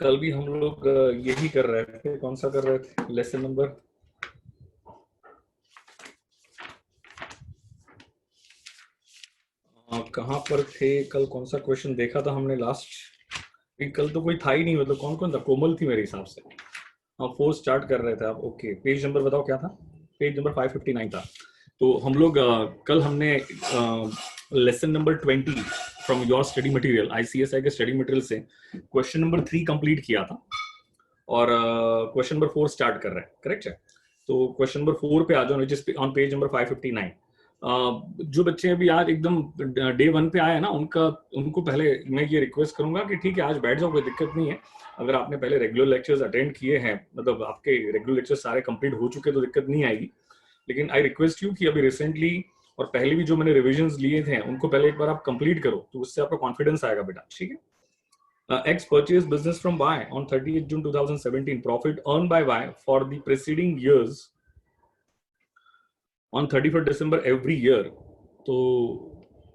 कल भी हम लोग यही कर रहे थे। कौन सा कर रहे थे? लेसन नंबर कहाँ पर थे कल? कौन सा क्वेश्चन देखा था हमने लास्ट? कल तो कोई था ही नहीं, मतलब कौन कौन था? कोमल थी मेरे हिसाब से। हाँ, 4 स्टार्ट कर रहे थे आप। ओके, पेज नंबर बताओ क्या था? पेज नंबर 559 था। तो हम लोग कल हमने lesson number 20 from your study material, ICSI के स्टडी मटेरियल से क्वेश्चन नंबर 3 कंप्लीट किया था और क्वेश्चन नंबर 4 स्टार्ट कर रहे हैं। करेक्ट है? तो क्वेश्चन नंबर 4 पे आ जाओ, which is on page number 559। जो बच्चे अभी आज एकदम डे 1 पे आए हैं ना, उनको पहले मैं ये रिक्वेस्ट करूंगा कि ठीक है आज बैठ जाओ, कोई दिक्कत नहीं है। अगर आपने पहले रेगुलर लेक्चर्स अटेंड किए हैं, मतलब आपके रेगुलर लेक्चर्स सारे कंप्लीट हो चुके, तो दिक्कत नहीं आएगी। लेकिन आई रिक्वेस्ट यू कि अभी रिसेंटली और पहले भी जो मैंने रिविजन्स लिए थे उनको पहले एक बार आप कंप्लीट करो, तो उससे आपका कॉन्फिडेंस आएगा बेटा। ठीक है? X purchased business from Y on 30th June 2017. Profit earned by Y for the preceding years on 31st December every year. तो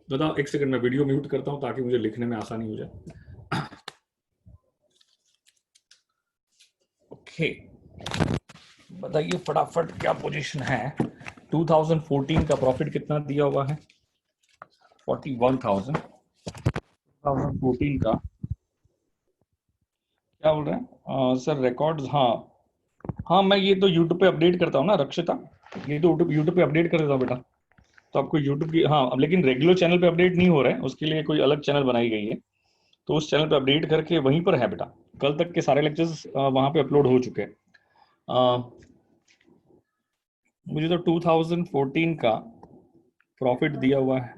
बताओ, एक सेकंड में वीडियो म्यूट करता हूं ताकि मुझे लिखने में आसानी हो जाए। ओके, बताइए फटाफट क्या पोजीशन है? 2014 का प्रॉफिट कितना दिया हुआ है? 41,000। 2014 का क्या बोल रहे हैं सर? रिकॉर्ड्स? हाँ, मैं ये तो यूट्यूब पे अपडेट करता हूँ ना रक्षिता, ये तो यूट्यूब पे अपडेट कर देता हूँ बेटा। तो आपको यूट्यूब की, हाँ, अब लेकिन रेगुलर चैनल पे अपडेट नहीं हो रहा है, उसके लिए कोई अलग चैनल बनाई गई है, तो उस चैनल पे अपडेट करके वहीं पर है बेटा। कल तक के सारे लेक्चर्स वहाँ पे अपलोड हो चुके हैं। मुझे तो 2014 का प्रॉफिट दिया हुआ है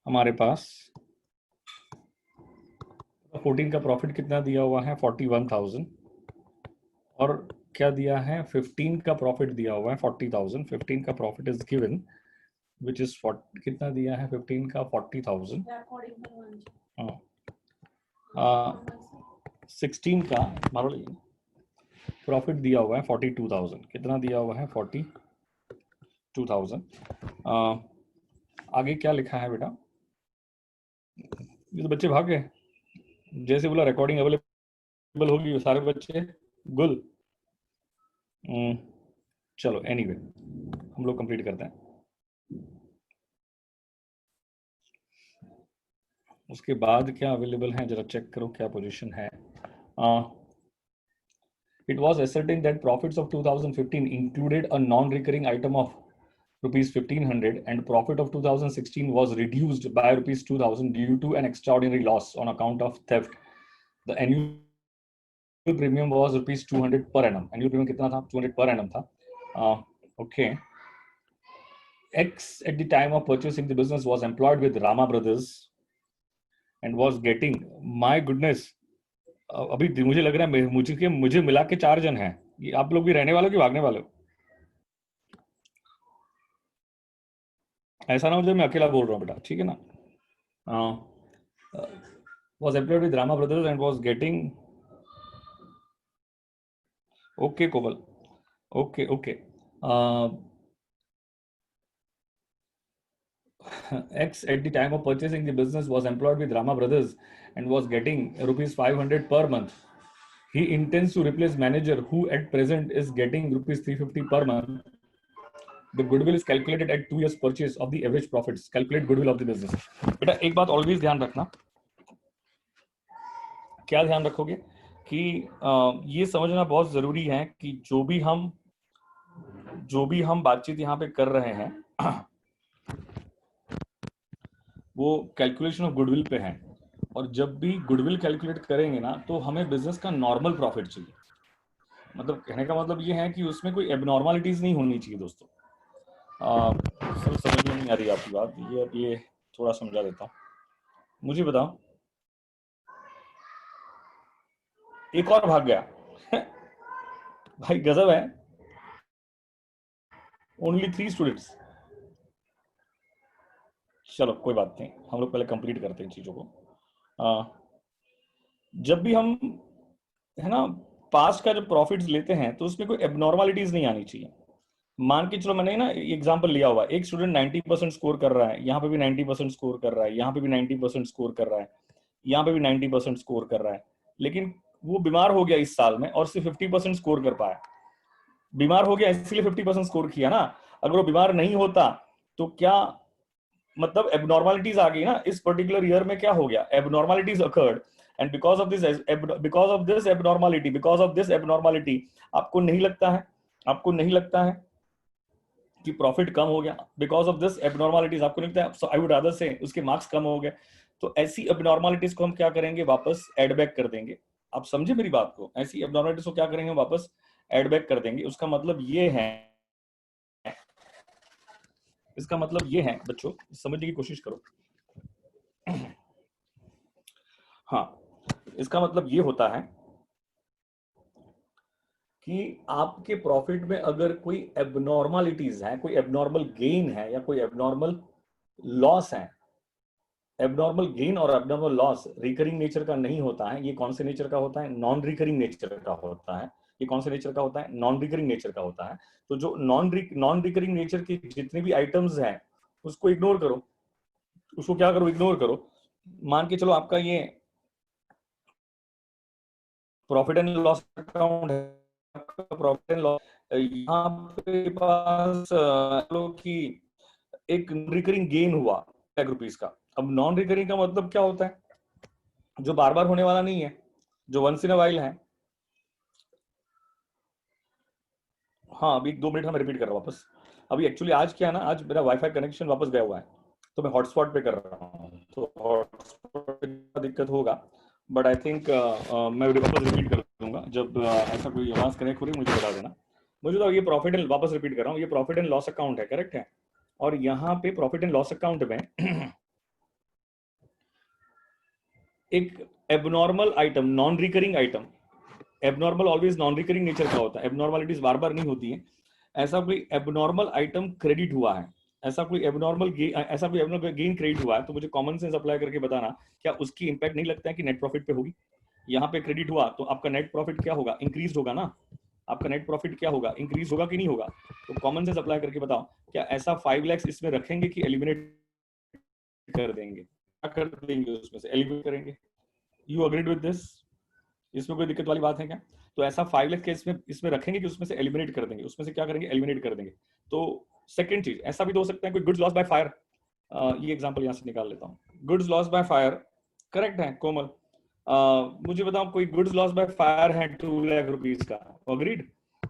हमारे पास। 14 का प्रॉफिट कितना दिया हुआ है? 41,000। और क्या दिया है? 15 का प्रॉफिट दिया हुआ है 40,000। 15 का profit is given which is कितना दिया है? 15 का 40,000। 16 का प्रॉफिट दिया हुआ है 42,000। कितना दिया हुआ है? 42,000। आगे क्या लिखा है बेटा? ये तो बच्चे भाग गए, जैसे बोला रिकॉर्डिंग अवेलेबल होगी सारे बच्चे गुल। चलो एनीवे, हम लोग कंप्लीट करते हैं। उसके बाद क्या अवेलेबल है जरा चेक करो, क्या पोजीशन है। It was ascertained that profits of 2015 included a non-recurring item of rupees 1,500 and profit of 2016 was reduced by rupees 2,000 due to an extraordinary loss on account of theft. The annual premium was rupees 200 per annum. Annual premium कितना था? 200 per annum था. Okay. X at the time of purchasing the business was employed with Rama Brothers and was getting, my goodness, अभी मुझे लग रहा है मुझे मिला के 4 जन हैं। ये आप लोग भी रहने वाले हो कि भागने वाले हो? ऐसा ना हो जाए मैं अकेला बोल रहा हूँ बेटा, ठीक है ना? was employed with Rama Brothers and was getting, okay Komal, okay, X at the time of purchasing the business was employed with Rama Brothers and was getting rupees 500 per month. He intends to replace manager who at present is getting rupees 350 per month. The goodwill is calculated at 2 years purchase of the average profits. Calculate goodwill of the business. बेटा एक बात always ध्यान रखना, क्या ध्यान रखोगे कि ये समझना बहुत जरूरी है कि जो भी हम बातचीत यहाँ पे कर रहे हैं वो कैलकुलेशन ऑफ गुडविल पे है। और जब भी गुडविल कैलकुलेट करेंगे ना, तो हमें बिजनेस का नॉर्मल प्रॉफिट चाहिए। मतलब कहने का मतलब ये है कि उसमें कोई एबनॉर्मलिटीज नहीं होनी चाहिए दोस्तों। सर समझ में नहीं आ रही आपकी बात, ये थोड़ा समझा देता हूँ। मुझे बताओ, एक और भाग गया भाई गजब है। Only 3 students. चलो कोई बात नहीं, हम लोग पहले कंप्लीट करते हैं चीजों को। जब भी हम, है ना, पास्ट का जब प्रॉफिट्स लेते हैं तो उसमें कोई एबनॉर्मलिटीज नहीं आनी चाहिए। मान के चलो मैंने ना एग्जांपल लिया हुआ, एक स्टूडेंट 90% स्कोर कर रहा है, यहाँ पे भी 90% स्कोर कर रहा है, यहाँ पे भी 90% स्कोर कर रहा है, यहाँ पे भी 90% स्कोर कर रहा है, लेकिन वो बीमार हो गया इस साल में और सिर्फ 50% स्कोर कर पाया, बीमार हो गया इसलिए 50% स्कोर किया ना, अगर वो बीमार नहीं होता तो क्या मतलब एबनॉर्मलिटीज आ गई ना, इस पर्टिकुलर ईयर में क्या हो गया, abnormalities occurred and because of this abnormality आपको नहीं लगता है, आपको नहीं लगता है कि प्रॉफिट कम हो गया बिकॉज ऑफ दिस एबनॉर्मलिटीज, आपको नहीं लगता है, सो आई वुड रादर से उसके मार्क्स कम हो गए, तो ऐसी एबनॉर्मलिटीज को हम क्या करेंगे, वापस एड बैक कर देंगे। आप समझे मेरी बात को, ऐसी एबनॉर्मलिटीज को क्या करेंगे, वापस एड बैक कर देंगे। उसका मतलब ये है, इसका मतलब ये है बच्चों, समझने की कोशिश करो। हाँ, इसका मतलब ये होता है कि आपके प्रॉफिट में अगर कोई एबनॉर्मलिटीज है, कोई एबनॉर्मल गेन है या कोई एबनॉर्मल लॉस है, एबनॉर्मल गेन और एबनॉर्मल लॉस रिकरिंग नेचर का नहीं होता है, ये कौन से नेचर का होता है, नॉन रिकरिंग नेचर का होता है। ये कौन से नेचर का होता है, नॉन रिकरिंग नेचर का होता है। तो जो नॉन रिकरिंग नेचर के जितने भी आइटम्स हैं उसको इग्नोर करो, उसको क्या करो, इग्नोर करो। मान के चलो आपका ये प्रॉफिट एंड लॉस अकाउंट है, प्रॉफिट एंड लॉस, यहाँ पे पास लो कि एक रिकरिंग गेन हुआ ₹1 का। अब नॉन रिकरिंग का मतलब क्या होता है, जो बार बार होने वाला नहीं है, जो वंस इन अ वाइल है। हाँ अभी 2 मिनट मैं रिपीट कर रहा हूँ वापस। अभी एक्चुअली आज क्या है ना, आज मेरा वाईफाई कनेक्शन वापस गया हुआ है, तो मैं हॉटस्पॉट पे कर रहा हूँ, तो हॉटस्पॉट पे दिक्कत होगा, बट आई थिंक मैं वापस रिपीट कर दूंगा। जब ऐसा कोई आवाज कनेक्ट हो रही है मुझे बता देना। मुझे तो ये प्रॉफिट एंड, वापस रिपीट कर रहा हूँ, ये प्रॉफिट एंड लॉस अकाउंट है, करेक्ट है। और यहाँ पे प्रॉफिट एंड लॉस अकाउंट में एक abnormal item, non recurring item, abnormal always non recurring nature का होता है, एबनॉर्मलिटीज बार बार नहीं होती है। ऐसा कोई एबनॉर्मल आइटम क्रेडिट हुआ है, ऐसा कोई एबनॉर्मल गेन क्रेडिट हुआ है, तो मुझे कॉमन सेंस अप्लाई करके बताना क्या उसकी इंपैक्ट नहीं लगता है कि नेट प्रॉफिट पे होगी। यहाँ पे क्रेडिट हुआ तो आपका नेट प्रॉफिट क्या होगा, इंक्रीज होगा ना, आपका नेट प्रॉफिट क्या होगा, इंक्रीज होगा कि नहीं होगा। तो कॉमन सेंस अप्लाई करके बताओ, क्या ऐसा 5 लाख इसमें रखेंगे कि एलिमिनेट कर देंगे, क्या कर देंगे, उसमें से एलिमिनेट करेंगे। यू अग्रीड विद दिस, इसमें कोई दिक्कत वाली बात है क्या। तो ऐसा 5 लाख के इसमें इसमें रखेंगे कि उसमें से एलिमिनेट कर देंगे, उसमें से क्या करेंगे, एलिमिनेट कर देंगे। तो सेकंड चीज ऐसा भी तो हो सकता है कोई गुड्स लॉस बाय फायर, ये एग्जांपल यहां से निकाल लेता हूं, goods loss by fire, correct है कोमल। मुझे बताओ कोई गुड्स लॉस बाय फायर है 2 लाख रुपीस का, अग्रीड।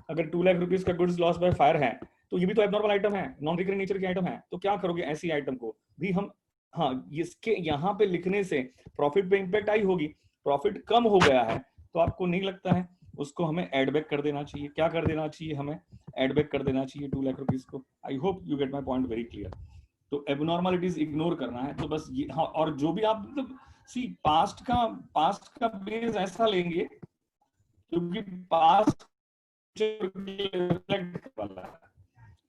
अगर 2 लाख रुपीस का गुड्स लॉस बाय फायर है तो ये भी तो एबनॉर्मल आइटम है, नॉन रिकरिंग नेचर के आइटम है, तो क्या करोगे, ऐसी आइटम को भी हम, हाँ इसके यहाँ पे लिखने से प्रॉफिट पे इंपैक्ट आई होगी, प्रॉफिट कम हो गया है, तो आपको नहीं लगता है उसको हमें एड बैक कर देना चाहिए, क्या कर देना चाहिए, हमें एड बैक कर देना चाहिए 2 लाख रुपीस को। I hope you get my point very clear. तो एबनॉर्मलिटीज इग्नोर करना है, तो बस ये, हाँ और जो भी आप मतलब सी पास्ट का बेस ऐसा लेंगे क्योंकि पास्ट रिफ्लेक्ट वाला है।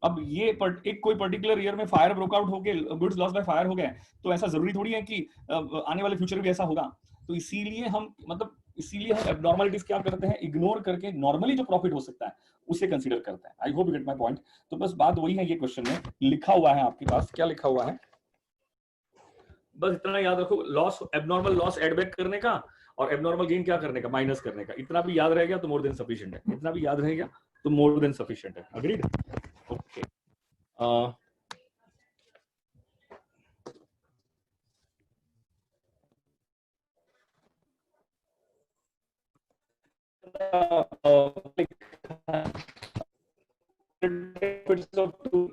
अब ये एक कोई पर्टिकुलर ईयर में फायर ब्रोकआउट हो गए, गुड्स लॉस बाय फायर हो गए, तो ऐसा जरूरी थोड़ी है कि आने वाले फ्यूचर में भी ऐसा होगा। तो इसीलिए हम मतलब इसीलिए हम एबनॉर्मलिटीज क्या करते हैं, इग्नोर करके नॉर्मली जो प्रॉफिट हो सकता है उसे कंसीडर करते हैं। I hope you get my point. तो बस बात वही है, ये क्वेश्चन में लिखा हुआ है आपके पास, क्या लिखा हुआ है, बस इतना याद रखो, loss abnormal loss add back करने का और एबनॉर्मल गेन क्या करने का, माइनस करने का। इतना भी याद रह गया तो मोर देन सफिशिएंट है, इतना भी याद रहेगा तो मोर देन सफिशिएंट है। Agreed, okay.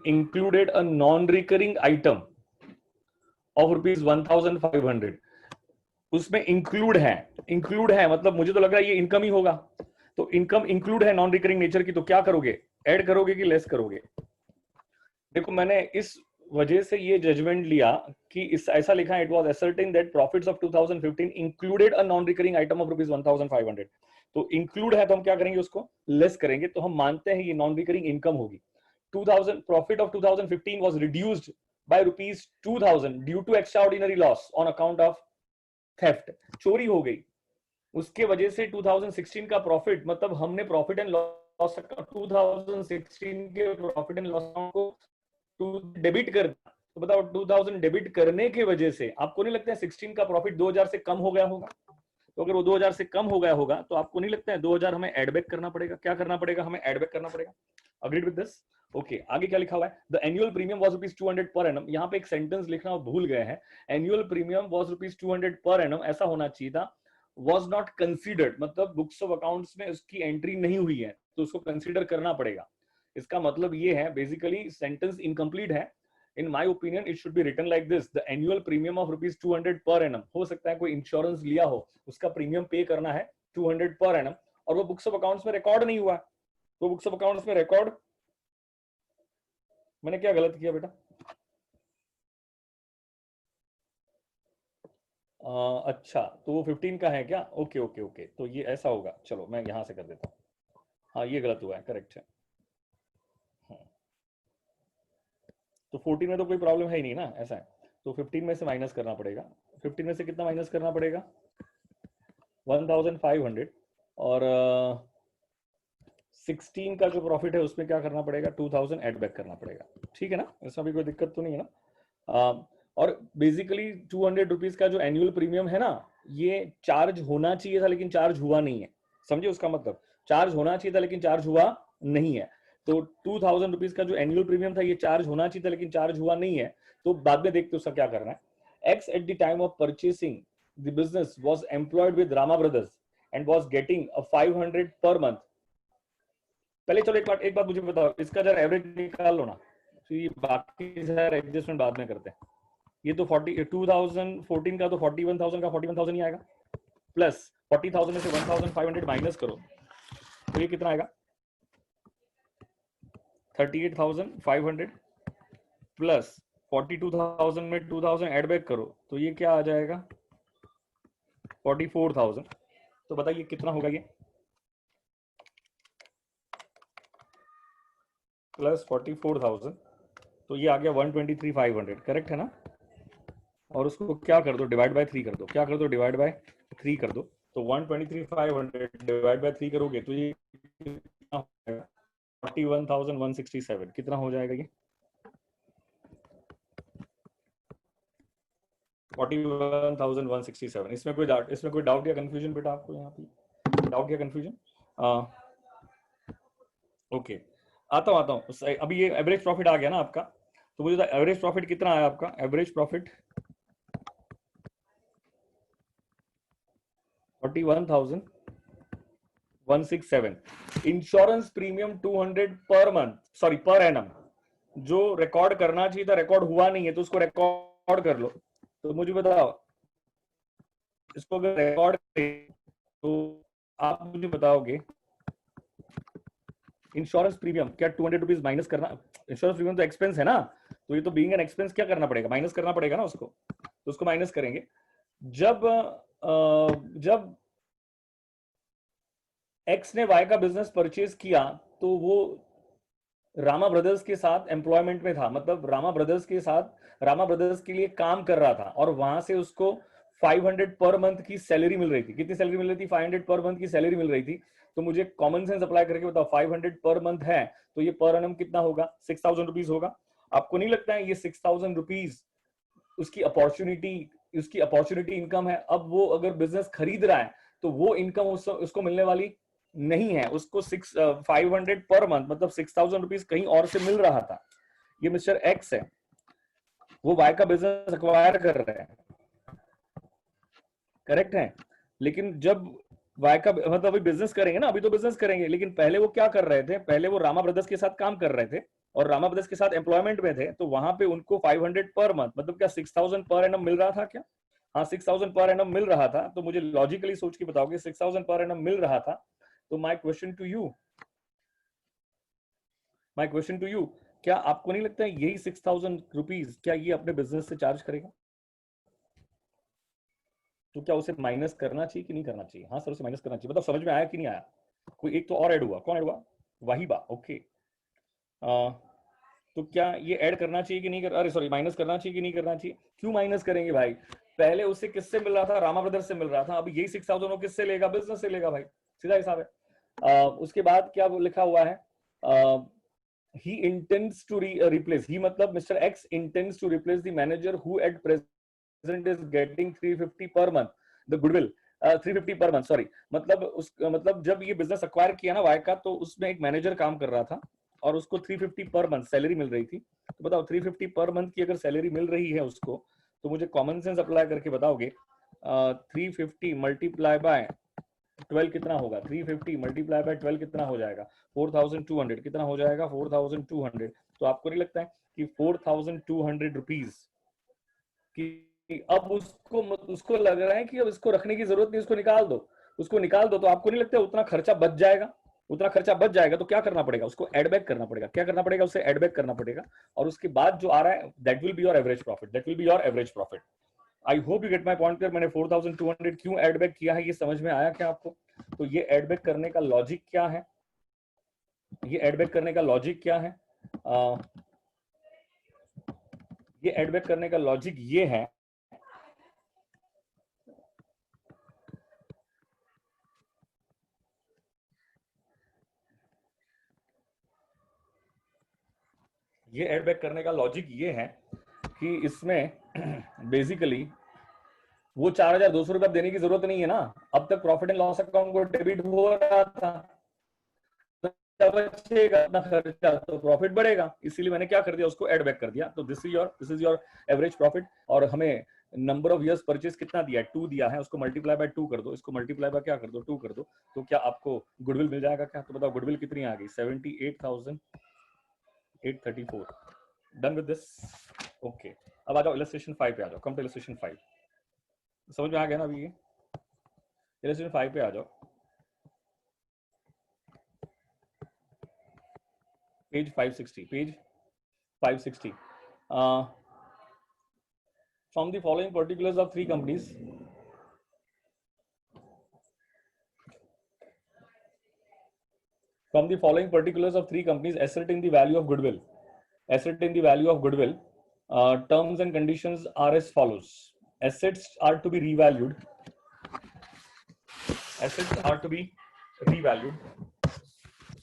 Included a non-recurring item of ₹1,500, उसमें इंक्लूड है मतलब मुझे तो लग रहा है ये इनकम ही होगा, तो इनकम इंक्लूड है नॉन रिकरिंग नेचर की, तो क्या करोगे, ऐड करोगे कि लेस करोगे। देखो मैंने इस वजह से ये जजमेंट लिया कि इस ऐसा लिखा है, it was ascertain that profits of 2015 included a non recurring item of ₹1,500। तो इंक्लूड है तो हम क्या करेंगे, उसको लेस करेंगे, तो हम मानते हैं ये नॉन रिकरिंग इनकम होगी। 2000 profit of 2015 was reduced by ₹2,000 due to extraordinary loss on account of theft, चोरी हो गई, उसके वजह से 2016 का प्रॉफिट, मतलब हमने प्रॉफिट एंड लॉस 2016 के प्रॉफिट एंड लॉस को डेबिट कर, तो बताओ 2000 डेबिट करने की वजह से आपको नहीं लगता है 16 का प्रॉफिट 2000 से कम हो गया होगा। तो अगर वो 2000 से कम हो गया होगा तो आपको नहीं लगता है 2000 हमें एड बैक करना पड़ेगा? क्या करना पड़ेगा? हमें एड बैक करना पड़ेगा। Agreed with this? ओके, आगे क्या लिखा हुआ है? The annual premium was rupees 200 per annum. यहाँ पे एक सेंटेंस लिखना भूल गए हैं, annual premium was rupees 200 per annum, ऐसा होना चाहिए था was not considered, मतलब बुक्स ऑफ अकाउंट्स में उसकी एंट्री नहीं हुई है तो उसको कंसीडर करना पड़ेगा। इसका मतलब ये है, बेसिकली सेंटेंस इनकम्प्लीट है। In my opinion it should be written like this, the annual premium of rupees 200 per annum. हो सकता है कोई इंश्योरेंस लिया हो, उसका प्रीमियम पे करना है 200 पर एनम और वो बुक्स ऑफ अकाउंट्स में रिकॉर्ड नहीं हुआ। तो बुक्स ऑफ अकाउंट्स में रिकॉर्ड, मैंने क्या गलत किया बेटा? अच्छा, तो वो 15 का है क्या? ओके ओके ओके, तो ये ऐसा होगा। चलो मैं यहां से कर देता हूँ। हाँ ये गलत हुआ है, करेक्ट है। तो 14 में तो कोई प्रॉब्लम है ही नहीं ना, ऐसा है। तो 15 में से माइनस करना पड़ेगा। 15 में से कितना माइनस करना पड़ेगा? 1500। और 16 का जो प्रॉफिट है उसमें क्या करना पड़ेगा? 2000 एड बैक करना पड़ेगा। ठीक है ना, इसमें भी कोई दिक्कत तो नहीं है ना? और बेसिकली 200 रुपीज का जो एनुअल प्रीमियम है ना, ये चार्ज होना चाहिए था लेकिन चार्ज हुआ नहीं है। समझे उसका मतलब? चार्ज होना चाहिए था लेकिन चार्ज हुआ नहीं है। तो 2000 रुपीज का जो एनुअल प्रीमियम था ये चार्ज होना चाहिए था लेकिन चार्ज हुआ नहीं है। तो बाद में देखते उसका क्या करना है। X at the time of purchasing the business was employed with Rama brothers and was getting a 500 per month. पहले चलो एक बात मुझे बताओ, इसका जरा एवरेज निकाल लो ना, तो ये बाकी सारे एडजस्टमेंट बाद में करते हैं। ये तो 2014 का तो 41,000 का 41,000 ही आएगा, प्लस 40,000 में से 1,500 माइनस करो तो ये कितना आएगा? 38,500 प्लस 42,000 में 2,000 एड बैक करो तो ये क्या आ जाएगा? 44,000। तो बताइए कितना होगा ये? प्लस 44,000, तो ये आ गया 123,500, करेक्ट है ना? और उसको क्या कर दो? डिवाइड बाय 3 कर दो। क्या कर दो? डिवाइड बाय 3 कर दो। तो 123,500 डिवाइड बाय 3 करोगे तो ये कितना हो जाएगा? 41,167। कितना हो जाएगा ये? 41,167। इसमें कोई डाउट या कंफ्यूजन बेटा आपको? यहाँ पे डाउट या कंफ्यूजन? ओके, आता हूँ। अभी ये एवरेज प्रॉफिट आ गया ना आपका, तो मुझे एवरेज प्रॉफिट कितना आया आपका? Average profit 41,167। Insurance premium 200 per month, sorry per annum, जो रिकॉर्ड करना चाहिए था रिकॉर्ड हुआ नहीं है, तो उसको रिकॉर्ड कर लो। तो मुझे बताओ, इसको अगर रिकॉर्ड तो आप मुझे बताओगे इंश्योरेंस प्रीमियम क्या 200 रुपीज माइनस करना? इंश्योरेंस प्रीमियम तो एक्सपेंस है ना, तो ये तो बीइंग एन एक्सपेंस क्या करना पड़ेगा? माइनस करना पड़ेगा ना उसको। तो उसको माइनस करेंगे। जब एक्स ने वाई का बिजनेस परचेज किया तो वो रामा ब्रदर्स के साथ एम्प्लॉयमेंट में था, मतलब रामा ब्रदर्स के साथ रामा ब्रदर्स के लिए काम कर रहा था और वहां से उसको 500 पर मंथ की सैलरी मिल रही थी। कितनी सैलरी मिल रही थी? 500 पर मंथ की सैलरी मिल रही थी। तो मुझे कॉमन सेंस अप्लाई करके बताओ, 500 पर मंथ है तो ये पर एनम कितना होगा? 6,000 रुपीज होगा। आपको नहीं लगता है ये 6,000 रुपीज उसकी अपॉर्चुनिटी इनकम है? अब वो अगर बिजनेस खरीद रहा है तो वो इनकम उसको मिलने वाली नहीं है। उसको 500 पर मंथ मतलब 6,000 रुपीज कहीं और से मिल रहा था। ये मिस्टर एक्स है, वो वाई का बिजनेस अक्वायर कर रहे हैं, करेक्ट है। लेकिन जब वाई का मतलब अभी बिजनेस करेंगे ना, अभी तो बिजनेस करेंगे, लेकिन पहले वो क्या कर रहे थे? पहले वो रामा ब्रदर्स के साथ काम कर रहे थे और रामा ब्रदर्स के साथ एम्प्लॉयमेंट में थे, तो वहां पे उनको 500 पर मंथ मतलब क्या 6,000 पर एनम मिल रहा था क्या? हाँ 6,000 पर एनम मिल रहा था। तो मुझे लॉजिकली सोच के बताओगे 6,000 पर एनम मिल रहा था, तो माय क्वेश्चन टू यू, क्या आपको नहीं लगता है यही 6,000 रुपीज क्या ये अपने बिजनेस से चार्ज करेगा? तो क्या उसे माइनस करना चाहिए कि नहीं करना चाहिए? हाँ सर उसे माइनस करना चाहिए। मतलब समझ में आया कि नहीं आया? कोई एक तो और ऐड हुआ, कौन ऐड हुआ? वाहिबा, ओके। तो क्या ये ऐड करना चाहिए कि नहीं अरे सॉरी, माइनस करना चाहिए कि नहीं करना चाहिए? क्यों माइनस करेंगे भाई? पहले उसे किससे मिल रहा था? रामा ब्रदर्स से मिल रहा था। अब यही 6,000 वो किससे लेगा? बिजनेस से लेगा भाई, सीधा हिसाब है। उसके बाद क्या लिखा हुआ है? he intends to replace, he मतलब Mr. X intends to replace the manager who at present is getting 350 per month, the goodwill 350 per month, sorry, मतलब जब ये बिजनेस अक्वायर किया ना वाई का, तो उसमें एक मैनेजर काम कर रहा था और उसको 350 पर मंथ सैलरी मिल रही थी। तो बताओ 350 पर मंथ की अगर सैलरी मिल रही है उसको, तो मुझे कॉमन सेंस अप्लाई करके बताओगे 350 मल्टीप्लाई बाय 12 कितना होगा? 350 मल्टीप्लाई बाय 12 कितना हो जाएगा? 4200। कितना हो जाएगा? 4200। तो आपको नहीं लगता है कि 4200 रुपीज कि अब उसको लग रहा है कि अब इसको रखने की जरूरत नहीं, उसको निकाल दो, उसको निकाल दो, तो आपको नहीं लगता उतना खर्चा बच जाएगा? उतना खर्चा बच जाएगा तो क्या करना पड़ेगा? उसको एड बैक करना पड़ेगा। क्या करना पड़ेगा? उसे एड बैक करना पड़ेगा, और उसके बाद जो आ रहा है that will be your average profit, that will be your average profit. I hope you get my point. मैंने 4200 क्यों एड बैक किया है, ये समझ में आया क्या आपको? तो ये एड बैक करने का लॉजिक क्या है? ये एड बैक करने का लॉजिक क्या है? ये एड बैक करने का लॉजिक ये है, ये एड बैक करने का लॉजिक ये है कि इसमें बेसिकली वो 4200 रुपया देने की जरूरत नहीं है ना। अब तक प्रॉफिट एंड लॉस अकाउंट को डेबिट हो रहा था, बचेगा अपना खर्चा तो प्रॉफिट बढ़ेगा, इसीलिए मैंने क्या कर दिया, उसको एड बैक कर दिया। तो this is your average profit. और हमें नंबर ऑफ इयर्स परचेज कितना दिया है? 2 दिया है, उसको मल्टीप्लाई बाय 2 कर दो, इसको मल्टीप्लाई बाय क्या कर दो? 2 कर दो। तो क्या आपको गुडविल मिल जाएगा क्या? तो बताओ गुडविल कितनी आ गई? 78,834। Done with this? ओके, अब आ जाओ इलस्ट्रेशन 5 पे आ जाओ। Come to illustration 5। समझ में आ गया ना अभी? ये इलस्ट्रेशन 5 पे आ जाओ, page 560, page 560। From the following particulars of three companies, ascertain the value of goodwill. Ascertain the value of goodwill. Terms and conditions are as follows. Assets are to be revalued. Assets are to be revalued.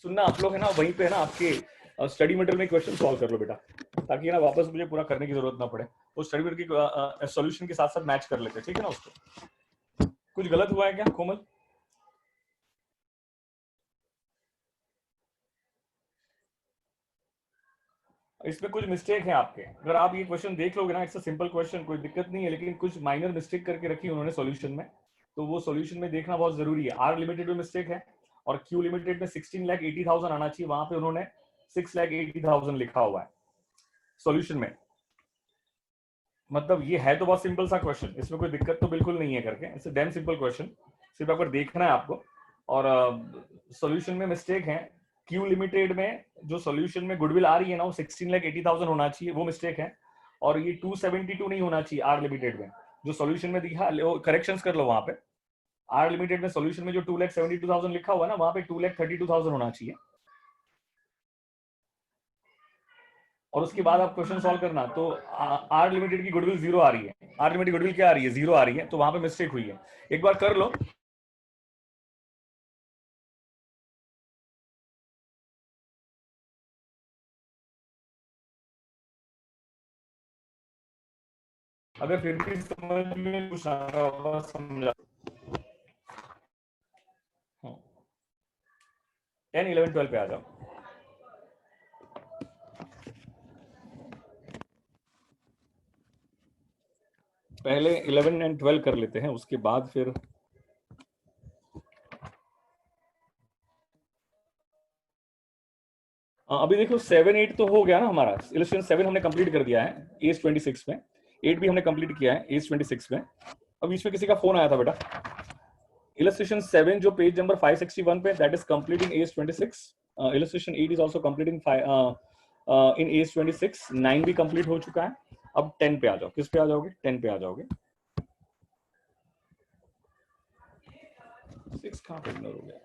सुनना आप लोग है ना, वहीं पे है ना आपके स्टडी मटेरियल में क्वेश्चन सॉल्व कर लो बेटा, ताकि ना वापस मुझे पूरा करने की जरूरत ना पड़े। वो स्टडी मटेरियल की सॉल्यूशन के साथ साथ मैच कर लेते हैं, ठीक है ना? उसको कुछ गलत हुआ है क्या कोमल? इसमें कुछ मिस्टेक है आपके। अगर आप ये क्वेश्चन देख लोगे ना, इट्स अ सिंपल क्वेश्चन, कोई दिक्कत नहीं है, लेकिन कुछ माइनर मिस्टेक करके रखी उन्होंने सॉल्यूशन में, तो वो सॉल्यूशन में देखना बहुत जरूरी है। आर लिमिटेड में मिस्टेक है, और क्यू लिमिटेड में 16,80,000 आना चाहिए, वहां पे उन्होंने 6,80,000 लिखा हुआ है सॉल्यूशन में। मतलब ये है तो बहुत सिंपल सा क्वेश्चन, इसमें कोई दिक्कत तो बिल्कुल नहीं है करके, इट्स डैम सिंपल क्वेश्चन। सिर्फ अगर देखना है आपको, और सॉल्यूशन में मिस्टेक है। क्यू लिमिटेड में जो सॉल्यूशन में गुडविल आ रही है ना, वो 16,80,000 होना चाहिए, वो मिस्टेक है। और ये 272 नहीं होना चाहिए आर लिमिटेड में, जो सॉल्यूशन में दिखा, करेक्शंस कर लो वहां पे। आर लिमिटेड में सॉल्यूशन में जो 2,72,000 लिखा हुआ है ना, वहां पे 2,32,000 होना चाहिए। और उसके बाद आप क्वेश्चन सॉल्व करना, तो आर लिमिटेड की गुडविल 0 आ रही है। आर लिमिटेड गुडविल क्या आ रही है? 0 आ रही है, तो वहां पे मिस्टेक हुई है। एक बार कर लो। अगर फिर भी समझ में कुछ आ रहा होगा समझा। 10, 11, 12 पे आ जाओ। पहले 11 एंड 12 कर लेते हैं, उसके बाद फिर अभी देखो 7, 8 तो हो गया ना हमारा। इलस्ट्रेशन 7 हमने कंप्लीट कर दिया है एज 26 में, 8 भी हमने कंप्लीट किया है एज 26 में। अब इसमें किसी का फोन आया था बेटा। इलस्ट्रेशन 7 जो पेज नंबर 561 पे, that is completing as 26। Illustration 8 is also completing in as 26। 9 भी कंप्लीट हो चुका है। अब 10 पे आ जाओ। किस पे आ जाओगे? 10 पे आ जाओगे। 6 कहां पे इग्नोर हो गया?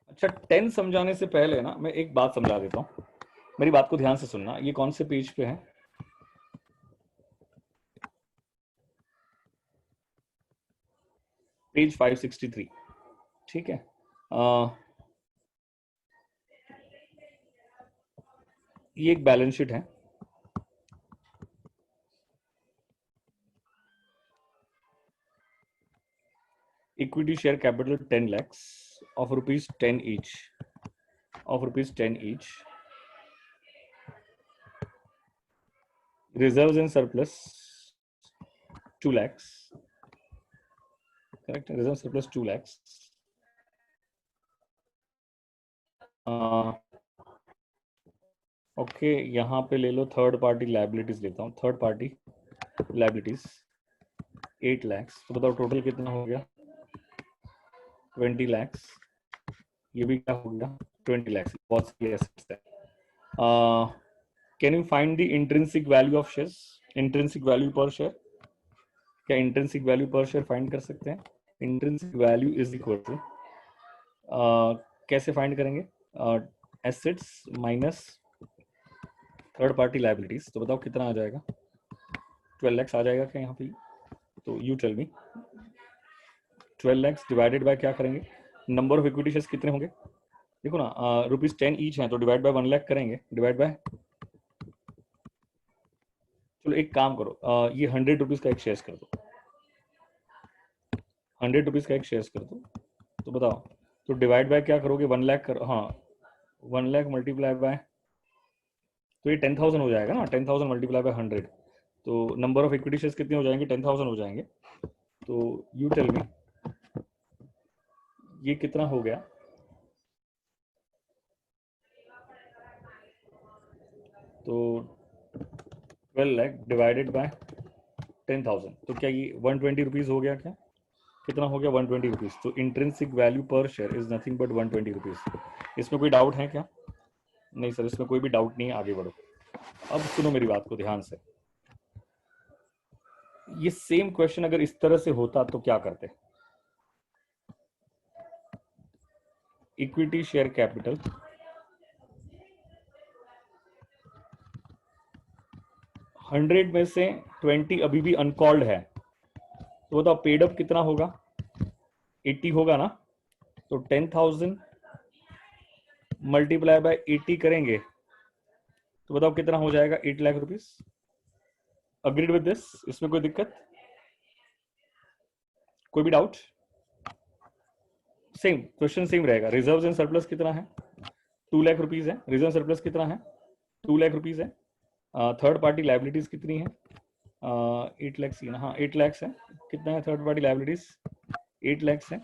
अच्छा, 10 समझाने से पहले ना मैं एक बात समझा देता हूँ, मेरी बात को ध्यान से सुनना। ये कौन से पेज पे है? पेज 563, ठीक है। ये एक बैलेंस शीट है। Equity share capital 10 lakhs of rupees 10 each, of rupees 10 each. Reserves and surplus 2 lakhs, correct? Reserve surplus 2 lakhs. Okay, यहाँ पे ले लो थर्ड पार्टी लाइबिलिटीज लेता हूँ। थर्ड पार्टी लाइबिलिटीज 8 lakhs, तो बताओ टोटल कितना हो गया? 20 lakhs। ये भी क्या हो गया? 20 lakhs। बहुत सारे एसेट्स है। Can you find the intrinsic value of shares? Intrinsic value per share, क्या intrinsic value per share find कर सकते हैं? Intrinsic value is equal to, कैसे फाइंड करेंगे? Assets minus third party liabilities, तो बताओ कितना आ जाएगा? 12 lakhs आ जाएगा क्या यहाँ पे? तो you tell me. 12 lakhs divided by क्या करेंगे? नंबर ऑफ इक्विटी शेयर्स कितने होंगे? देखो ना, रुपीज 10 ईच हैं, तो डिवाइड बाय 1 लाख करेंगे। डिवाइड बाय, चलो एक काम करो, ये 100 रुपीज का एक शेयर्स कर दो। 100 रुपीज का एक शेयर्स कर दो, तो बताओ, तो डिवाइड बाय क्या करोगे? 1 लाख कर, हाँ 1 लाख मल्टीप्लाई बाय, तो ये 10,000 हो जाएगा ना। 10,000 मल्टीप्लाई बाय 100, तो नंबर ऑफ इक्विटी शेयर्स कितने हो जाएंगे? 10,000 हो जाएंगे। तो यू टेल मी ये कितना हो गया? तो 12 लाख डिवाइडेड बाय 10,000, तो क्या ये 120 रुपीज हो गया? क्या कितना हो गया? 120 रुपीज। तो intrinsic value per share is nothing but 120 rupees. इसमें कोई डाउट है क्या? नहीं सर, इसमें कोई भी डाउट नहीं है। आगे बढ़ो। अब सुनो मेरी बात को ध्यान से। ये सेम क्वेश्चन अगर इस तरह से होता तो क्या करते? इक्विटी शेयर कैपिटल 100 में से 20 अभी भी अनकॉल्ड है, तो बताओ पेड अप कितना होगा? 80 होगा ना। तो 10,000 मल्टीप्लाई बाय 80 करेंगे, तो बताओ कितना हो जाएगा? 8 lakh rupees. Agreed with this? इसमें कोई दिक्कत? कोई भी डाउट? सेम क्वेश्चन सेम रहेगा। रिजर्व्स एंड सरप्लस कितना है? 2 लाख रुपीज है। रिजर्व सरप्लस कितना है? 2 लाख रुपीज है। थर्ड पार्टी लाइबिलिटीज कितनी है? 8 लैक्स, हाँ 8 लैक्स है। कितना है थर्ड पार्टी लाइबिलिटीज? 8 लैक्स है।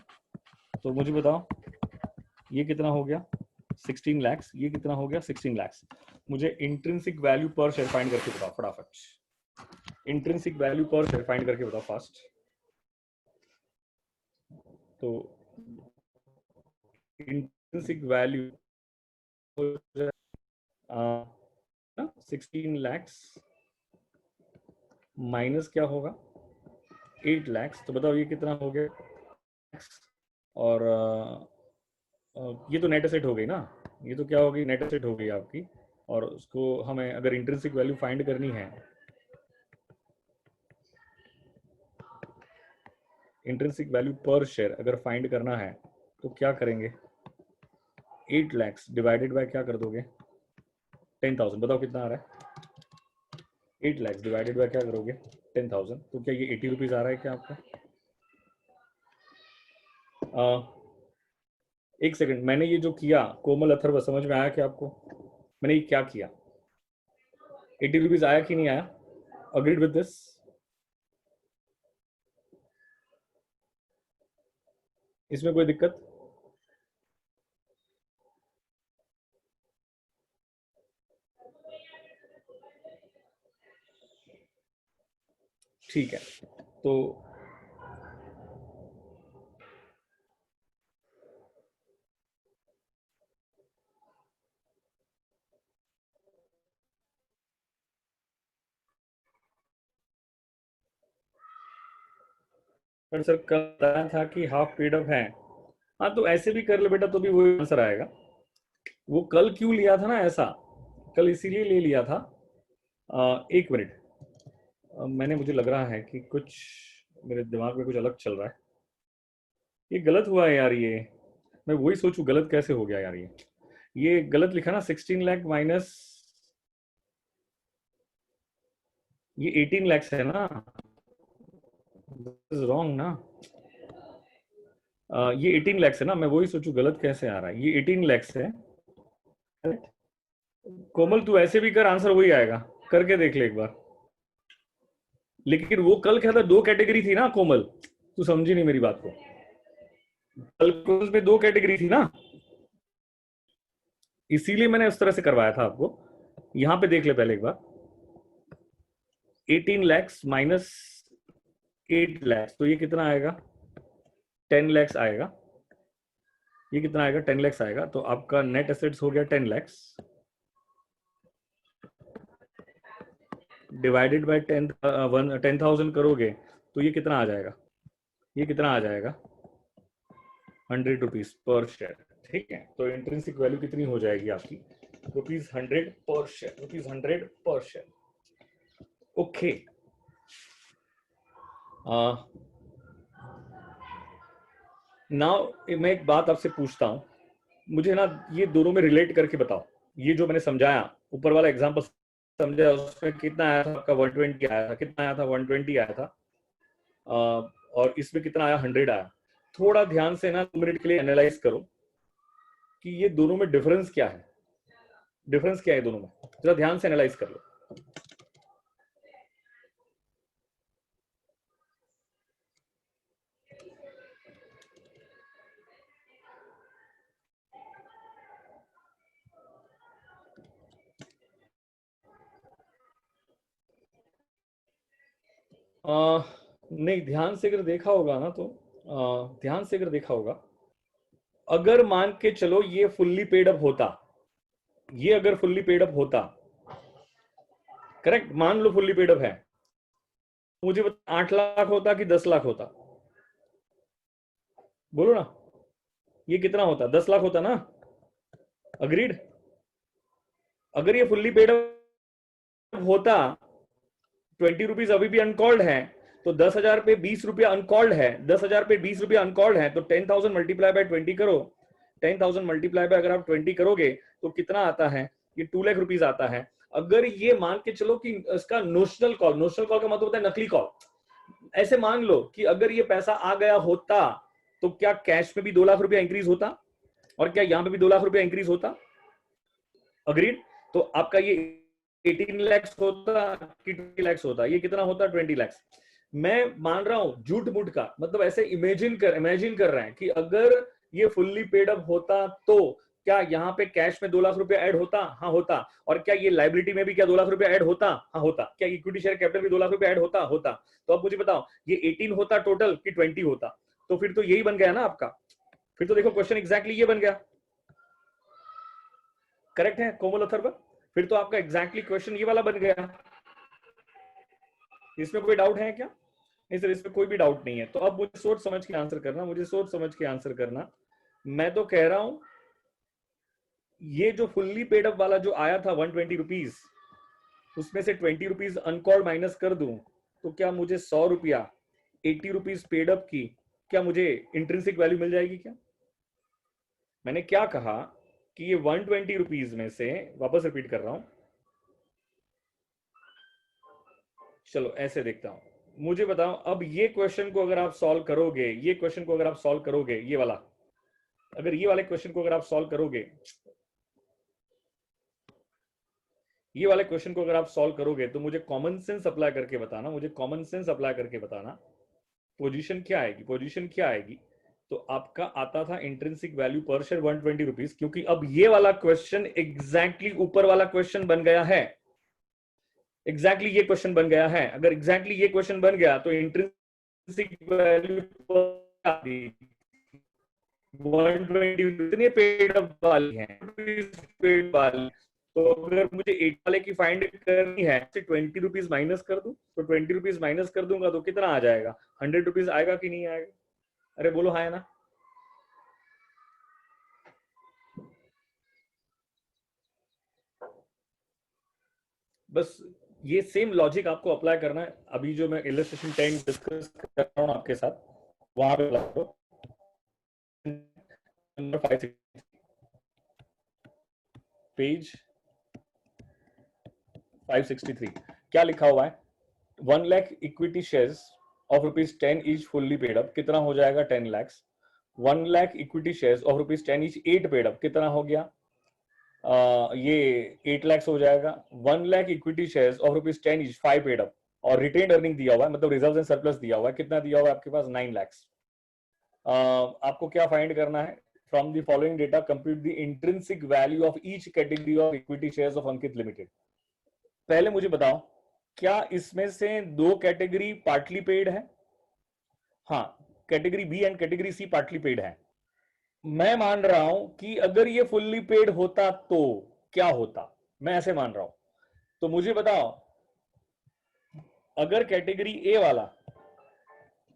तो मुझे बताओ ये कितना हो गया? 16 लैक्स। ये कितना हो गया? 16 लैक्स। मुझे intrinsic value per share find करके बताओ फटाफट। Intrinsic value per share find करके बताओ फास्ट। तो इंट्रिंसिक वैल्यू 16 लैक्स माइनस क्या होगा? 8 लैक्स। तो बताओ ये कितना हो गया? और ये तो नेट एसेट हो गई ना। ये तो क्या होगी? नेट एसेट हो गई आपकी। और उसको हमें अगर इंट्रिंसिक वैल्यू फाइंड करनी है, इंट्रिंसिक वैल्यू पर शेयर अगर फाइंड करना है, तो क्या करेंगे? 8 लैक्स डिवाइडेड बाय क्या कर दोगे? 10,000। बताओ कितना आ रहा है? 8 लैक्स डिवाइडेड बाय क्या करोगे? 10,000। तो क्या ये 80 रुपीज आ रहा है क्या आपका? एक सेकंड, मैंने ये जो किया कोमल अथर्व, समझ में आया क्या आपको? मैंने ये क्या किया? 80 रुपीज आया कि नहीं आया? Agreed with this? इसमें कोई दिक्कत? ठीक है। तो पर सर कल बताया था कि हाफ पेड अप है। हाँ तो ऐसे भी कर ले बेटा, तो भी वही आंसर आएगा। वो कल क्यों लिया था ना ऐसा? कल इसीलिए ले लिया था। एक मिनट, मैंने, मुझे लग रहा है कि कुछ मेरे दिमाग में कुछ अलग चल रहा है। ये गलत हुआ है यार। ये मैं वही सोचूं गलत कैसे हो गया यार। ये गलत लिखा ना। 16 लाख माइनस ये 18 lakhs है ना, दिस इज रॉन्ग ना। ये 18 lakhs है ना, मैं वही सोचू गलत कैसे आ रहा है। ये 18 lakhs है। कोमल तू ऐसे भी कर, आंसर वही आएगा, करके देख ले एक बार। लेकिन वो कल क्या था, दो कैटेगरी थी ना कोमल, तू समझी नहीं मेरी बात को। कल क्वेश्चन में दो कैटेगरी थी ना, इसीलिए मैंने उस तरह से करवाया था आपको। यहां पे देख ले पहले एक बार, 18 lakhs माइनस 8 lakhs, तो ये कितना आएगा, 10 lakhs आएगा। ये कितना आएगा, 10 lakhs आएगा। तो आपका नेट एसेट्स हो गया 10 lakhs डिवाइडेड बाय 10,000 करोगे तो ये कितना आ जाएगा, ये कितना आ जाएगा, 100 रुपीज पर शेयर। ठीक है, तो इंट्रिंसिक वैल्यू कितनी हो जाएगी आपकी, ₹100 पर शेयर, ₹100 पर शेयर। ओके, नाउ मैं एक बात आपसे पूछता हूं, मुझे ना ये दोनों में रिलेट करके बताओ। ये जो मैंने समझाया, ऊपर वाला एग्जांपल समझा, उसमें कितना आया था आपका, 120 आया था, कितना आया था, 120 आया था। और इसमें कितना आया, 100 आया। थोड़ा ध्यान से ना 2 मिनट के लिए एनालाइज करो कि ये दोनों में डिफरेंस क्या है, डिफरेंस क्या है दोनों में, जरा ध्यान से एनालाइज कर लो। नहीं, ध्यान से अगर देखा होगा ना तो ध्यान से अगर देखा होगा, अगर मान के चलो ये फुल्ली पेड अप होता, ये अगर फुल्ली पेड अप होता, करेक्ट, मान लो फुल्ली पेड अप है, मुझे 8 लाख होता कि 10 लाख होता, बोलो ना। ये कितना होता, 10 लाख होता ना, अग्रीड। अगर ये फुल्ली पेड अप होता, 20 रुपीज अभी भी अनकॉल्ड है, तो 10,000 पे 20 रुपया अनकॉल्ड है, 10,000 पे 20 रुपया अनकॉल्ड है, तो 10,000 मल्टीप्लाई बाय 20 करो। 10,000 मल्टीप्लाई बाय अगर आप 20 करोगे तो कितना आता है, ये 2 लाख रुपीज आता है। अगर ये मान के चलो कि इसका नोशनल कॉल, नोशनल कॉल का मतलब होता है नकली कॉल, ऐसे मान लो कि अगर ये पैसा आ गया होता तो क्या कैश में भी 2 लाख रुपया इंक्रीज होता, और क्या यहां पे भी 2 लाख रुपया इंक्रीज होता, अग्रीड। तो आपका ये 18 लैक्स होता कि 20 लैक्स होता, ये कितना होता, 20 लैक्स। मैं मान रहा हूं झूठ मूठ का, मतलब ऐसे इमेजिन कर रहे हैं कि अगर ये फुल्ली पेड अप होता तो क्या यहाँ पे कैश में 2 लाख रुपया ऐड होता, हाँ होता। और क्या ये लाइबिलिटी में भी क्या 2 लाख रुपया ऐड होता, हाँ होता। क्या इक्विटी शेयर कैपिटल भी 2 लाख रुपया ऐड होता, होता। तो अब मुझे बताओ ये 18 होता टोटल कि 20 होता, तो फिर तो यही बन गया ना आपका। फिर तो देखो क्वेश्चन एग्जैक्टली ये बन गया, करेक्ट है कोमल अथर्व, फिर तो आपका एग्जैक्टली क्वेश्चन ये वाला बन गया। इसमें कोई डाउट है क्या, नहीं सर इसमें कोई भी डाउट नहीं है। तो अब मुझे सोच समझ के आंसर करना, मुझे सोच समझ के आंसर करना। मैं तो कह रहा हूं ये जो फुल्ली पेड अप वाला जो आया था 120 रुपीज, उसमें से 20 रुपीज अनकॉल्ड माइनस कर दूं तो क्या मुझे 100 रुपया 80 रुपीज पेड अप की, क्या मुझे इंट्रिंसिक वैल्यू मिल जाएगी क्या। मैंने क्या कहा कि ये 120 रुपीज में से, वापस रिपीट कर रहा हूं, चलो ऐसे देखता हूं, मुझे बताओ अब ये क्वेश्चन को अगर आप सॉल्व करोगे, ये क्वेश्चन को अगर आप सॉल्व करोगे, ये वाला, अगर ये वाले क्वेश्चन को अगर आप सॉल्व करोगे, ये वाले क्वेश्चन को अगर आप सॉल्व करोगे तो मुझे कॉमन सेंस अप्लाई करके बताना, मुझे कॉमन सेंस अप्लाई करके बताना पोजीशन क्या आएगी, पोजीशन क्या आएगी। तो आपका आता था intrinsic value per share 120 rupees, क्योंकि अब ये वाला क्वेश्चन एग्जैक्टली ऊपर वाला क्वेश्चन बन गया है, एग्जैक्टली ये क्वेश्चन बन गया है। अगर एग्जैक्टली ये क्वेश्चन बन गया तो इंट्रिंसिक वैल्यू 120 इतने पेड अप वाली है, पेड वाली। तो अगर मुझे 8 वाले की फाइंड करनी है, 20 रुपीज माइनस कर दूं, तो 20 रुपीज माइनस कर दूंगा तो कितना आ जाएगा, 100 रुपीज आएगा कि नहीं आएगा, अरे बोलो हाँ है ना। बस ये सेम लॉजिक आपको अप्लाई करना है। अभी जो मैं इलस्ट्रेशन 10 डिस्कस कर रहा हूँ आपके साथ, वहां पे अप्लाई करो। नंबर 5 पेज 563 क्या लिखा हुआ है, 1 lakh equity shares of ₹10 each fully paid up, कितना हो जाएगा 10 lakh. 1 lakh equity shares of ₹10 each 8 paid up, कितना हो गया ये 8 लाख हो जाएगा। 1 lakh equity shares of ₹10 each 5 paid up, और रिटेन अर्निंग दिया हुआ है, मतलब रिजर्व एंड सरप्लस दिया हुआ है, कितना दिया हुआ है आपके पास 9 लाख। आपको क्या फाइंड करना है, from the following data compute the intrinsic value of each category of equity shares of Ankit limited. पहले मुझे बताओ, क्या इसमें से दो कैटेगरी पार्टली पेड है? हाँ, category B and category C partly paid है। मैं मान रहा हूं कि अगर ये फुल्ली पेड होता तो क्या होता, मैं ऐसे मान रहा हूं। तो मुझे बताओ, अगर कैटेगरी ए वाला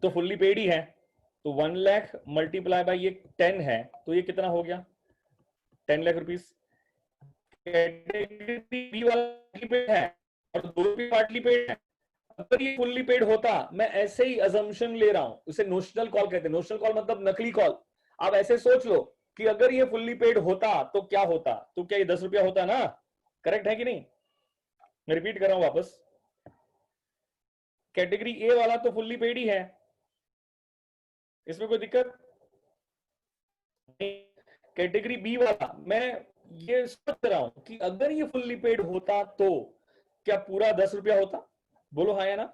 तो फुल्ली पेड ही है, तो 1 लाख मल्टीप्लाई बाय ये 10 है, तो ये कितना हो गया 10 लाख रुपीस। कैटेगरी बी वाला पार्टली पेड है और दो भी पार्टली पेड है। अगर ये फुल्ली पेड होता, मैं ऐसे ही अजम्पशन ले रहा हूं, उसे नोशनल कॉल कहते हैं। नोशनल कॉल मतलब नकली कॉल। आप ऐसे सोच लो कि अगर ये फुल्ली पेड होता तो क्या होता, तो क्या ये 10 रुपया होता ना? करेक्ट है कि नहीं? मैं रिपीट कर रहा हूं वापस, कैटेगरी ए वाला तो फुल्ली पेड ही है, इसमें कोई दिक्कत नहीं। कैटेगरी बी वाला मैं ये सोच रहा हूं कि अगर ये फुल्ली पेड होता तो क्या पूरा 10 रुपया होता? बोलो हाँ या ना।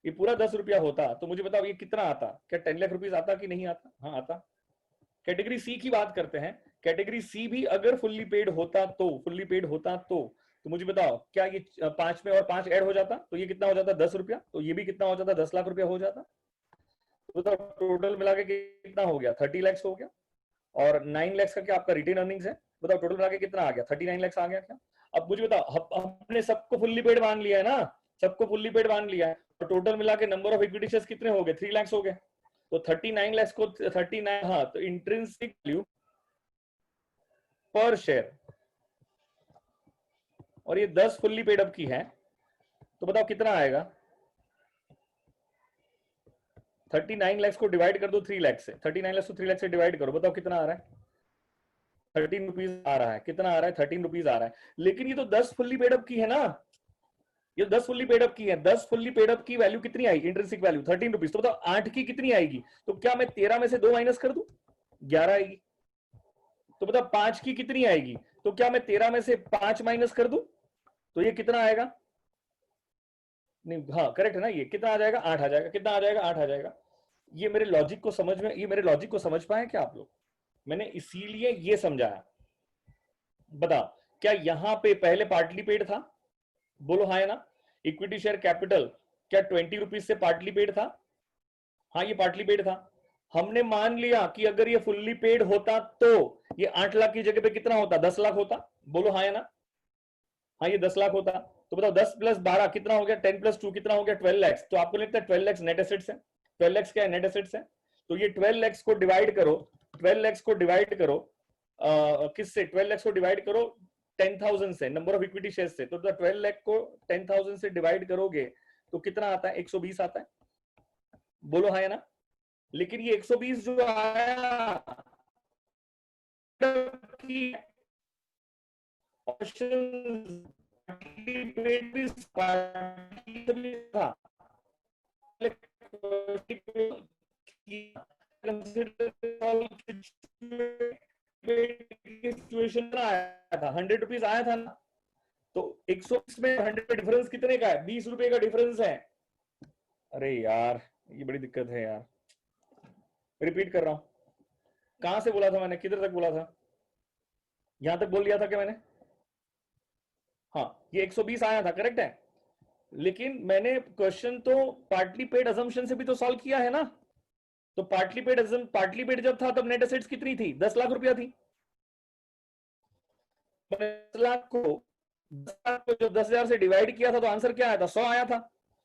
ये पूरा 10 रुपया होता तो मुझे बताओ ये कितना आता, क्या 10 लाख रुपीस आता कि नहीं आता? हाँ आता। कैटेगरी सी की बात करते हैं। कैटेगरी सी भी अगर फुल्ली पेड होता तो, फुल्ली पेड होता तो मुझे बताओ, क्या ये 5 में और 5 ऐड हो जाता तो ये कितना हो जाता 10 रुपया, तो ये भी कितना हो जाता 10 लाख रुपया हो जाता। तो बताओ टोटल मिला के कितना हो गया 30 लाख हो गया। और 9 लाख का क्या आपका रिटेन अर्निंग्स है, बताओ टोटल मिला के कितना आ गया 39 लाख आ गया क्या? अब मुझे बताओ, हमने सबको फुल्ली पेड मान लिया है ना, सबको फुल्ली पेड मान लिया है, तो टोटल मिला के नंबर ऑफ इक्विटी शेयर्स कितने हो गए 3 लाख हो गए। तो 39 लाख को 39, हाँ, तो इंट्रिंसिक वैल्यू पर शेयर, और ये 10 फुल्ली पेड अप की है, तो बताओ कितना आएगा। 39 लाख को डिवाइड कर दो 3 लाख से, 39 लाख को 3 लाख से डिवाइड करो, बताओ कितना आ रहा है 13 रुपीज आ रहा है। कितना आ रहा है 13 रुपीज आ रहा है। लेकिन ये तो 10 फुल्ली पेड अप की है ना, ये 10 फुल्ली पेड अप की है। 10 फुल्ली पेड अप की वैल्यू कितनी आएगी, इंट्रिंसिक वैल्यू 13 रुपीज। तो बताओ 8 की कितनी आएगी, तो क्या मैं 13 में से 2 माइनस कर दूं, 11 आएगी। तो बताओ 5 की कितनी आएगी, तो क्या मैं 13 में से 5 माइनस कर दूं, तो ये कितना आएगा, नहीं हाँ करेक्ट है ना, ये कितना आ जाएगा 8 आ जाएगा। कितना आ जाएगा 8 आ जाएगा। ये मेरे लॉजिक को समझ में, ये मेरे लॉजिक को समझ पाए क्या आप लोग? मैंने इसीलिए ये समझाया। बताओ क्या यहां पे पहले पार्टली पेड था, बोलो हाँ या ना। इक्विटी शेयर कैपिटल क्या 20 रुपीज से पार्टली पेड था? हाँ ये पार्टली पेड था। हमने मान लिया कि अगर ये फुल्ली पेड होता तो ये 8 लाख की जगह पे कितना होता 10 लाख होता, बोलो हाँ या ना। हाँ ये 10 लाख होता। तो बताओ 10 + 12 कितना हो गया, 10 + 2 कितना हो गया 12 लाख। तो आपको लगता है 12 लाख नेट एसेट्स है? 12 लाख क्या है, नेट एसेट्स है। तो ये 12 लाख को डिवाइड करो, 12 लाख को डिवाइड करो किससे, 12 लाख को डिवाइड करो 10,000 से, नंबर ऑफ इक्विटी शेयर से। तो 12 लाख को 10,000 से डिवाइड करोगे तो कितना आता है 120 आता है, बोलो हाँ या ना। लेकिन ये 120 जो आया था, सिचुएशन आया था 100 रुपीज आया था ना। तो 120 में 100 का डिफरेंस कितने का है, 20 रुपए का डिफरेंस है। अरे यार ये बड़ी दिक्कत है यार, रिपीट कर रहा हूं। कहां से बोला था मैंने, किधर तक बोला था, यहां तक बोल लिया था क्या मैंने? हाँ ये 120 आया था, करेक्ट है। लेकिन मैंने क्वेश्चन तो पार्टली पेड असम्पशन से भी तो सॉल्व किया है ना। तो पार्टली पेड जब था तब नेट एसेट्स कितनी थी, 10 लाख रुपया थी। 10 लाख को 10 लाख को जब 10,000 से डिवाइड किया था तो आंसर क्या आया था, 100 आया था।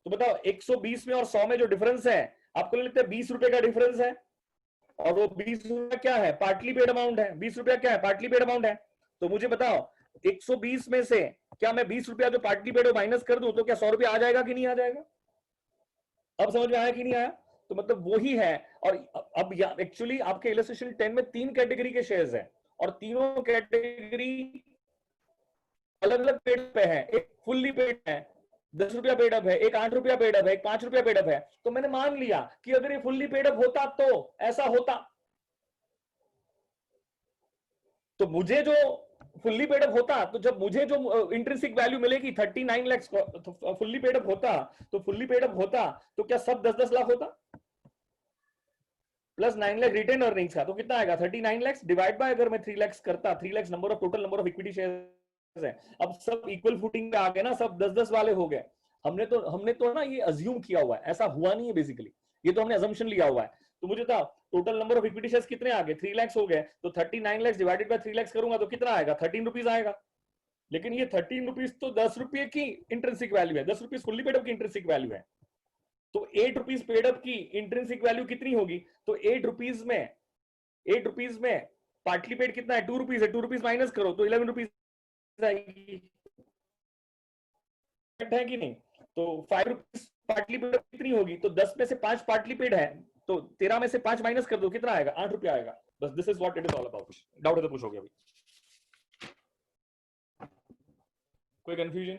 तो बताओ 120 में और 100 में जो डिफरेंस है, आपको लगता है 20 रुपए का डिफरेंस है, और वो 20 रुपया क्या है, पार्टली पेड अमाउंट है। 20 रुपया क्या है, पार्टली पेड अमाउंट है। तो मुझे बताओ 120 में से क्या मैं 20 रुपया जो पार्टली पेड माइनस कर दूं तो क्या 100 रुपया आ जाएगा कि नहीं आ जाएगा? अब समझ में आया कि नहीं आया? तो मतलब वो ही है। और अब एक्चुअली आपके इलस्ट्रेशन 10 में 3 कैटेगरी के शेयर्स हैं, और तीनों कैटेगरी अलग अलग पेड पे है। एक फुल्ली पेड है, ₹10 पेड अप है, एक ₹8 पेड अप है, एक ₹5 पेड अप है, तो मैंने मान लिया कि अगर ये फुल्ली पेड अप होता तो ऐसा होता। तो मुझे जो फुल्ली पेड अप होता, तो जब मुझे जो इंट्रिंसिक वैल्यू मिलेगी 39 लाख फुल्ली पेड अप होता, तो फुल्ली पेड अप होता तो क्या सब 10-10 लाख होता, प्लस 9 लाख रिटेन अर्निंग्स का, तो कितना आएगा 39 लाख डिवाइड बाय, अगर मैं 3 लाख करता, 3 lakh number of total number of equity shares है, अब सब इक्वल फुटिंग पे आ गए ना, सब 10-10 वाले हो गए। हमने तो ना ये अज्यूम किया हुआ है, ऐसा हुआ नहीं है बेसिकली, ये तो हमने अजम्पशन लिया हुआ है। तो मुझे था total number of equity shares कितने आ गए, 3 लाख हो गए, तो 39 लाख डिवाइडेड बाय 3 लाख करूंगा तो कितना आएगा, 13 रुपीज आएगा। लेकिन ये 13 रुपीज तो 10 रुपए की इंट्रिंसिक वैल्यू है, 10 रुपीज फुल्ली पेड अप की इंट्रिंसिक वैल्यू है। तो 8 रुपीज पेड अप की इंट्रिंसिक वैल्यू कितनी होगी, तो 8 रुपीज में पार्टली पेड कितना है, 2 रुपीज है, 2 रुपीज माइनस करो तो 11 रुपीज आएगी, है कि नहीं। तो 5 रुपीज पार्टली पेड कितनी होगी, तो 10 में से 5 पार्टली पेड है, तो 13 में से 5 माइनस कर दो, कितना आएगा, 8 रुपया आएगा। बस this is what it is all about. Doubt है तो पूछोगे अभी, कोई कंफ्यूजन?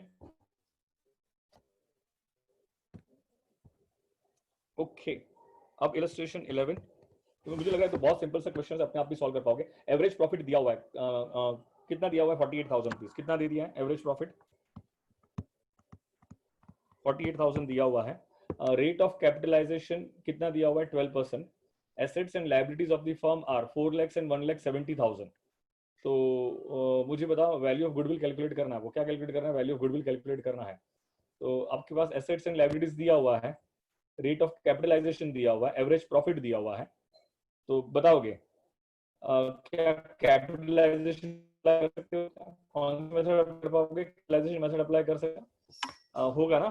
ओके, अब इलस्ट्रेशन 11, तो मुझे लगा तो बहुत सिंपल सा क्वेश्चन अपने आप भी सॉल्व कर पाओगे। एवरेज प्रॉफिट दिया हुआ है, कितना दिया हुआ है, 48,000 रुपीज, कितना दे दिया है एवरेज प्रॉफिट, 48,000 दिया हुआ है। रेट ऑफ कैपिटलाइजेशन कितना दिया हुआ है, 12%। Assets and liabilities of the firm are 4 lakhs and 1,70,000। तो मुझे बताओ वैल्यू ऑफ गुडविल कैलकुलेट करना है, वो क्या कैलकुलेट करना है, वैल्यू ऑफ गुडविल कैलकुलेट करना है। तो आपके पास एसेट्स एंड लायबिलिटीज दिया हुआ है, रेट ऑफ कैपिटलाइजेशन दिया हुआ है, एवरेज प्रॉफिट दिया हुआ है, तो बताओगे क्या कैपिटलाइजेशन अप्लाई कर सकते हो, कौन सा मेथड अप्लाई कर पाओगे, कैपिटलाइजेशन मेथड अप्लाई कर सकते होगा ना।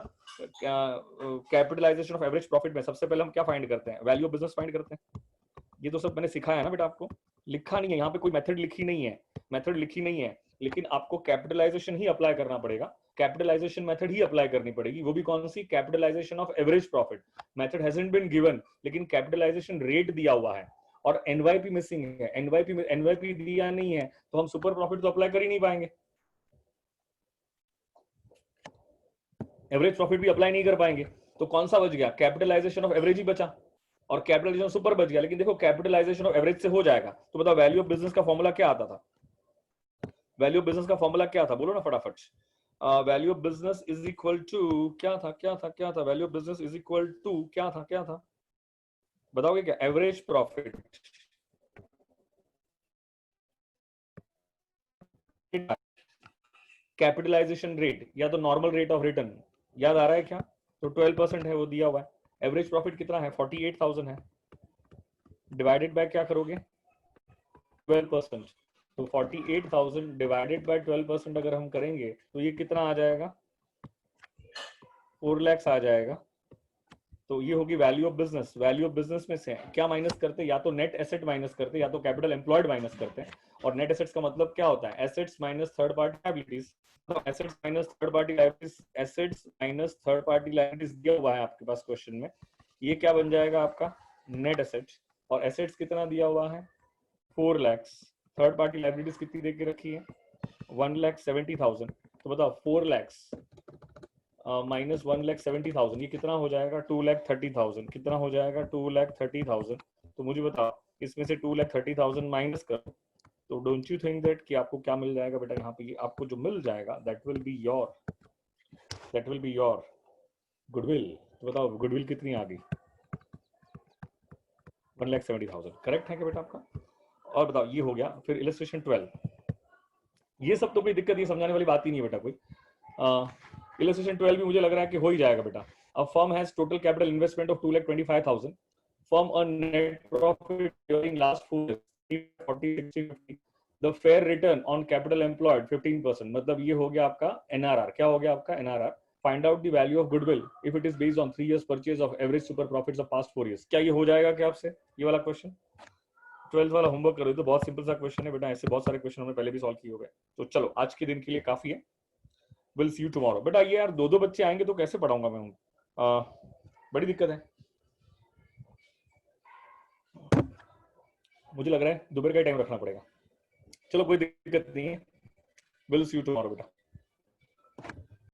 कैपिटलाइजेशन ऑफ एवरेज प्रॉफिट में सबसे पहले हम क्या फाइंड करते हैं, वैल्यू ऑफ बिजनेस फाइंड करते हैं। ये तो सब मैंने सिखाया है ना बेटा, आपको लिखा नहीं है यहाँ पे, कोई मेथड लिखी नहीं है, मेथड लिखी नहीं है, लेकिन आपको कैपिटलाइजेशन ही अप्लाई करना पड़ेगा, कैपिटलाइजेशन मेथड ही अप्लाई करनी पड़ेगी। वो भी कौन सी, capitalisation of average profit. Method hasn't been given, लेकिन कैपिटलाइजेशन रेट दिया हुआ है और एनवाईपी मिसिंग है, एनवाईपी दिया नहीं है, तो हम सुपर प्रॉफिट तो अप्लाई कर ही नहीं पाएंगे, एवरेज प्रॉफिट भी अप्लाई नहीं कर पाएंगे। तो कौन सा बच गया, कैपिटलाइजेशन ऑफ एवरेज ही बचा, और कैपिटलाइजेशन सुपर बच गया। लेकिन देखो कैपिटलाइजेशन ऑफ एवरेज से हो जाएगा, तो बताओ वैल्यू ऑफ बिजनेस का फॉर्मूला क्या आता था, वैल्यू ऑफ बिजनेस का फॉर्मूला क्या था, बोलो ना फटाफट। Value of business is equal to क्या था, value of business is equal to क्या था, बताओगे क्या, एवरेज प्रॉफिट कैपिटलाइजेशन रेट या तो नॉर्मल रेट ऑफ रिटर्न, याद आ रहा है क्या, तो 12% है वो दिया हुआ है। एवरेज प्रॉफिट कितना है, 48,000 है, डिवाइडेड बाय क्या करोगे, 12%। तो 48,000 डिवाइडेड बाय 12% अगर हम करेंगे तो ये कितना आ जाएगा, 4 lakhs आ जाएगा। तो ये होगी value of business. Value of business में से क्या माइनस करते, या तो नेट एसेट माइनस करते, या तो कैपिटल एम्प्लॉयड माइनस करते हैं। और नेट एसेट्स का मतलब क्या होता है, assets minus third party liabilities, assets minus third party liabilities, assets minus third party liabilities दिया हुआ है आपके पास क्वेश्चन में, ये क्या बन जाएगा आपका नेट एसेट्स। और एसेट्स कितना दिया हुआ है, 4 lakhs, थर्ड पार्टी लायबिलिटीज कितनी दे के रखी है, 1,70,000। तो बताओ 4 lakhs माइनस 1,70,000, ये कितना हो जाएगा, 2,30,000। कितना हो जाएगा, 2,30,000। तो मुझे बताओ इसमें से 2,30,000 माइनस करो, तो डोंट यू थिंक दैट कि आपको क्या मिल जाएगा बेटा, यहाँ पे आपको जो मिल जाएगा that will be your goodwill. तो बताओ गुडविल कितनी आ गई, 1,70,000, करेक्ट है क्या बेटा आपका। और बताओ ये हो गया। फिर इलस्ट्रेशन 12, ये सब तो कोई दिक्कत, ये समझाने वाली बात ही नहीं है बेटा कोई। इलस्ट्रेशन 12 भी मुझे लग रहा है कि हो ही जाएगा बेटा। A firm has total capital investment of 2,25,000, firm earn net profit during last 4 years, the fair return on capital employed 15%। मतलब ये हो गया आपका एनआरआर, क्या हो गया आपका NRR. Find out the value of goodwill if it is based on 3 years purchase of average super profits of past 4 years। क्या ये हो जाएगा क्या आपसे, ये वाला क्वेश्चन 12th वाला होमवर्क करो, तो बहुत सिंपल सा क्वेश्चन है बेटा, ऐसे बहुत सारे क्वेश्चन हमने पहले भी सॉल्व किए हो गए। तो चलो आज के दिन के लिए काफी है, विल सी यू टुमारो। बेटा ये यार 2-2 बच्चे आएंगे तो कैसे पढ़ाऊंगा मैं उनको, बड़ी दिक्कत है, मुझे लग रहा है दोपहर का टाइम रखना पड़ेगा। चलो कोई दिक्कत नहीं है, विल सी यू टुमारो बेटा।